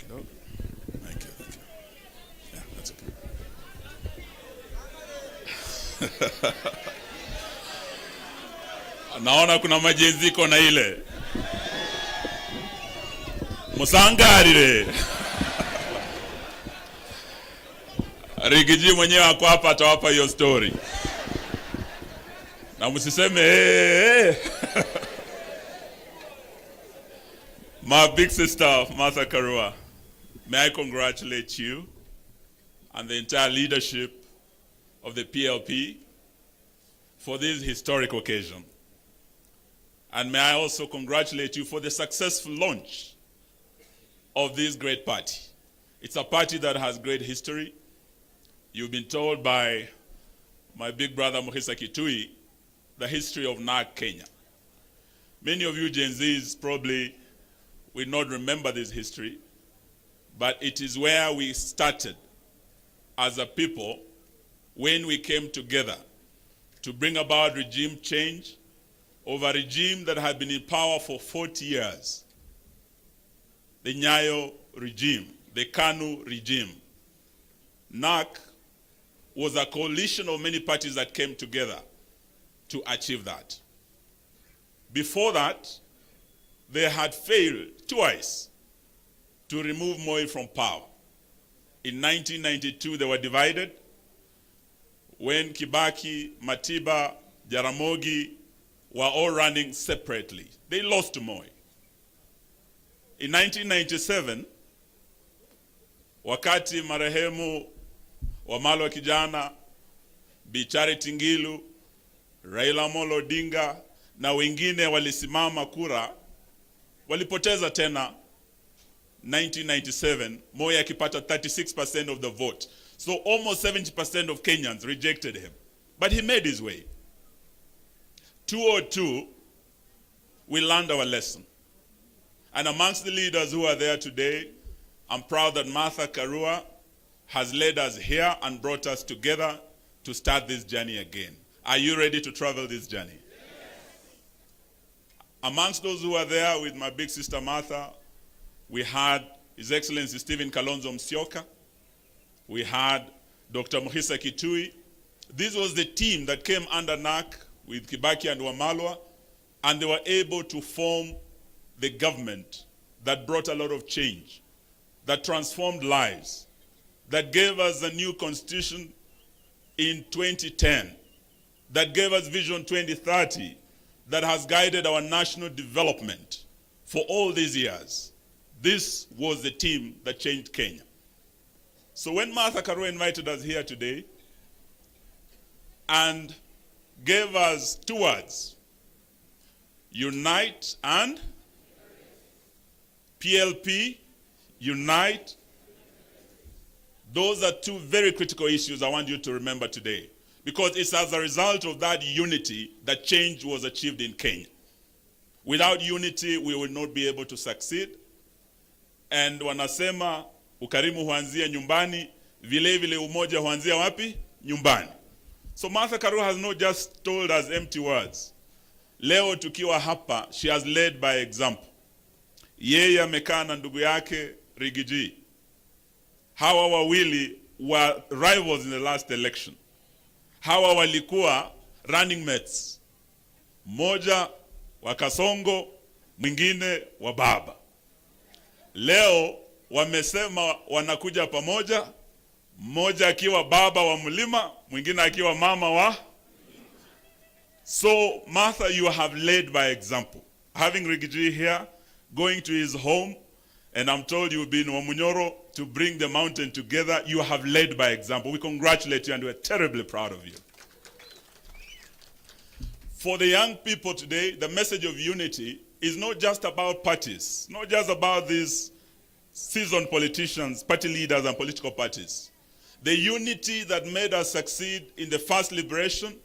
No? Thank you. Yeah, that's okay. Naona kuna majenziko na ile. Musangarire. Rigiji mwenyewe ako hapa atawapa hiyo story. Na msiseme My big sister, Martha Karua, may I congratulate you and the entire leadership of the PLP for this historic occasion. And may I also congratulate you for the successful launch of this great party. It's a party that has great history. You've been told by my big brother Mohisa Kitui the history of NARC Kenya. Many of you Gen Zs probably will not remember this history, but it is where we started as a people when we came together to bring about regime change over a regime that had been in power for 40 years. The Nyayo regime, the KANU regime. NARC was a coalition of many parties that came together to achieve that. Before that, they had failed twice to remove Moi from power. In 1992, they were divided when Kibaki, Matiba, Jaramogi were all running separately. They lost to Moi. In 1997, wakati marehemu Wamalwa'S kijana, Bi Charity Ngilu, Raila Amolo Odinga na wengine walisimama kura, walipoteza tena 1997, Moi akipata 36% of the vote. So almost 70% of Kenyans rejected him. But he made his way. 2002, we learned our lesson. And amongst the leaders who are there today, I'm proud that Martha Karua has led us here and brought us together to start this journey again. Are you ready to travel this journey? Yes. Amongst those who are there with my big sister Martha, we had His Excellency Stephen Kalonzo Musyoka. We had Dr. Mohisa Kitui. This was the team that came under NARC with Kibaki and Wamalwa, and they were able to form the government that brought a lot of change, that transformed lives, that gave us a new constitution in 2010, that gave us Vision 2030, that has guided our national development for all these years. This was the team that changed Kenya. So when Martha Karua invited us here today and gave us two words, unite and PLP, unite. Those are two very critical issues I want you to remember today, because it's as a result of that unity that change was achieved in Kenya. Without unity, we will not be able to succeed. And wanasema ukarimu huanzia nyumbani, vile vile umoja huanzia wapi? Nyumbani. So Martha Karua has not just told us empty words. Leo tukiwa hapa, she has led by example. Yeye amekaa na ndugu yake Rigiji. Hawa wawili were rivals in the last election. Hawa walikuwa running mates. Moja wa Kasongo, mwingine wa baba. Leo wamesema wanakuja pamoja, mmoja akiwa baba wa mlima, mwingine akiwa mama wa. So Martha, you have led by example. Having Rigiji here, going to his home, and I'm told you've been Wamunyoro to bring the mountain together. You have led by example. We congratulate you and we're terribly proud of you. For the young people today, the message of unity is not just about parties, not just about these seasoned politicians, party leaders and political parties. The unity that made us succeed in the first liberation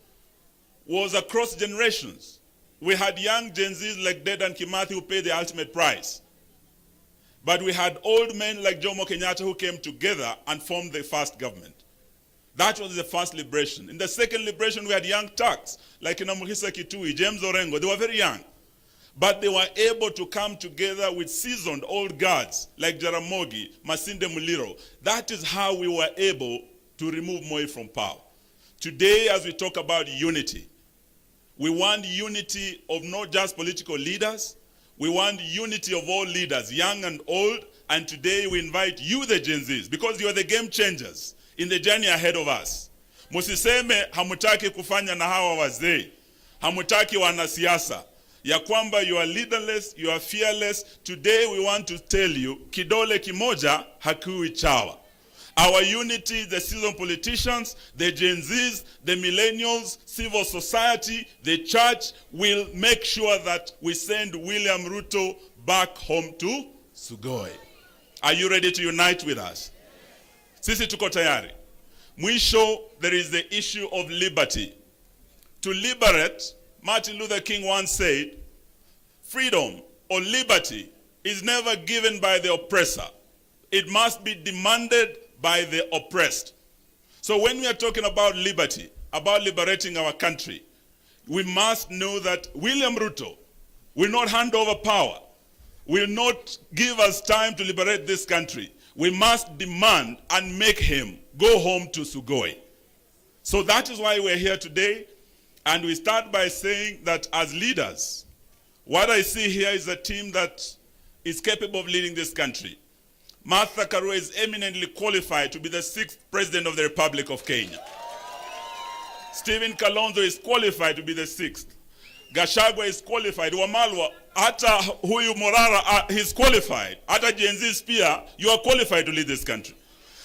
was across generations. We had young Gen Zs like Dedan Kimathi who paid the ultimate price. But we had old men like Jomo Kenyatta who came together and formed the first government. That was the first liberation. In the second liberation, we had young Turks like Mohisa Kitui, James Orengo. They were very young. But they were able to come together with seasoned old guards like Jaramogi, Masinde Muliro. That is how we were able to remove Moi from power. Today, as we talk about unity, we want unity of not just political leaders, we want unity of all leaders, young and old, and today we invite you, the Gen Zs, because you are the game changers in the journey ahead of us. Musiseme hamutaki kufanya na hawa wazee, hamutaki wanasiasa, ya kwamba you are leaderless, you are fearless. Today we want to tell you, kidole kimoja hakui chawa. Our unity, the seasoned politicians, the Gen Zs, the millennials, civil society, the church will make sure that we send William Ruto back home to Sugoi. Are you ready to unite with us? Sisi tuko tayari. Mwisho, there is the issue of liberty. To liberate, Martin Luther King once said, freedom or liberty is never given by the oppressor. It must be demanded by the oppressed. So when we are talking about liberty, about liberating our country, we must know that William Ruto will not hand over power, will not give us time to liberate this country. We must demand and make him go home to Sugoi. So that is why we're here today. And we start by saying that as leaders, what I see here is a team that is capable of leading this country. Martha Karua is eminently qualified to be the 6th President of the Republic of Kenya. Stephen Kalonzo is qualified to be the 6th. Gachagua is qualified. Wamalwa, hata huyu Morara, he's qualified. Hata Gen Z's pia, you are qualified to lead this country.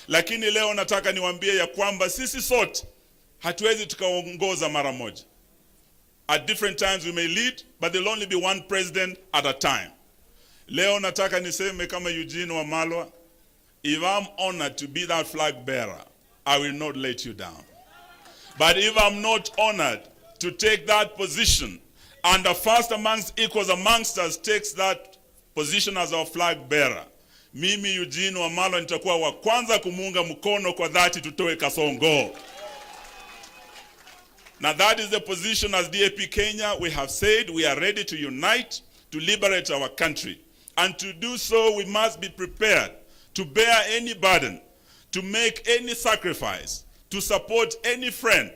Lakini leo nataka niwaambie ya kwamba sisi sote hatuwezi tukaongoza mara moja. At different times we may lead, but there'll only be one president at a time. Leo nataka niseme kama Eugene Wamalwa, if I'm honored to be that flag bearer, I will not let you down. But if I'm not honored to take that position, and the first amongst equals amongst us takes that position as our flag bearer, mimi Eugene Wamalwa nitakuwa wa kwanza kumunga mkono kwa dhati tutoe Kasongo. Now that is the position as DAP Kenya. We have said we are ready to unite, to liberate our country. And to do so, we must be prepared to bear any burden, to make any sacrifice, to support any friend,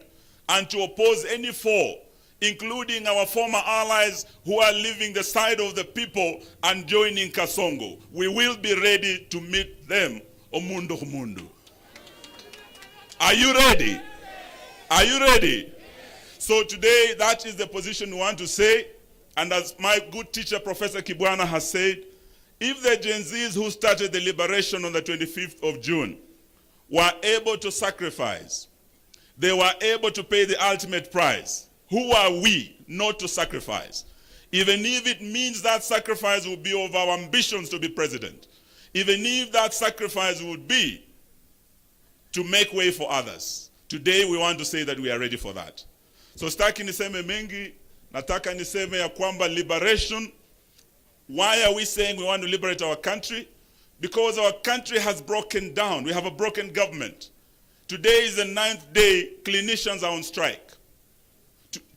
and to oppose any foe, including our former allies who are leaving the side of the people and joining Kasongo. We will be ready to meet them. Omundo Humundu. Are you ready? Are you ready? So today, that is the position we want to say. And as my good teacher, Professor Kibwana, has said, if the Gen Zs who started the liberation on the 25th of June were able to sacrifice, they were able to pay the ultimate price, who are we not to sacrifice? Even if it means that sacrifice will be of our ambitions to be president, even if that sacrifice would be to make way for others. Today we want to say that we are ready for that. So staki niseme mengi, nataka niseme ya kwamba liberation. Why are we saying we want to liberate our country? Because our country has broken down. We have a broken government. Today is the 9th day clinicians are on strike.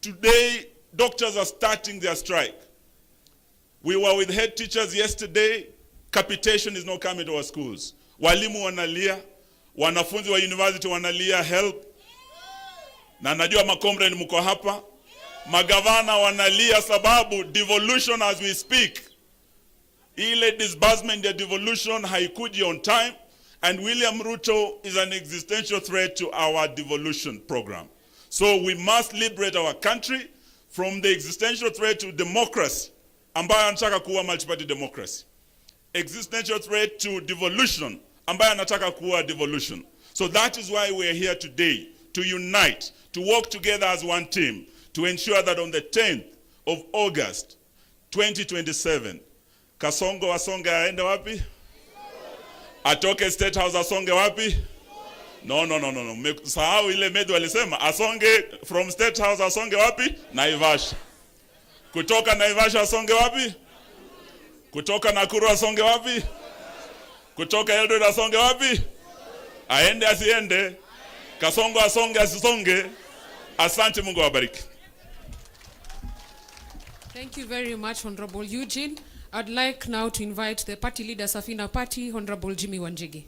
Today, doctors are starting their strike. We were with head teachers yesterday. Capitation is not coming to our schools. Walimu wanalia, wanafunzi wa university wanalia help. Na najua makomre ni mko hapa. Magavana wanalia sababu devolution as we speak. Ile disbursement ya devolution haikuji on time, and William Ruto is an existential threat to our devolution program. So we must liberate our country from the existential threat to democracy, ambayo anataka kuwa multi-party democracy. Existential threat to devolution, ambayo anataka kuwa devolution. So that is why we are here today, to unite, to work together as one team, to ensure that on the 10th of August, 2027, Kasongo asonge aende wapi? Atoke State House asonge wapi? No. Sahau ile Medu alisema asonge from State House asonge wapi? Naivasha. Kutoka Naivasha asonge wapi? Kutoka Nakuru asonge wapi? Kutoka Eldoret asonge wapi? Aende asiende? Kasongo asonge asisonge? Asante, Mungu awabariki. Thank you very much, Honorable Eugene. I'd like now to invite the party leader, Safina Party, Honorable Jimmy Wanjigi.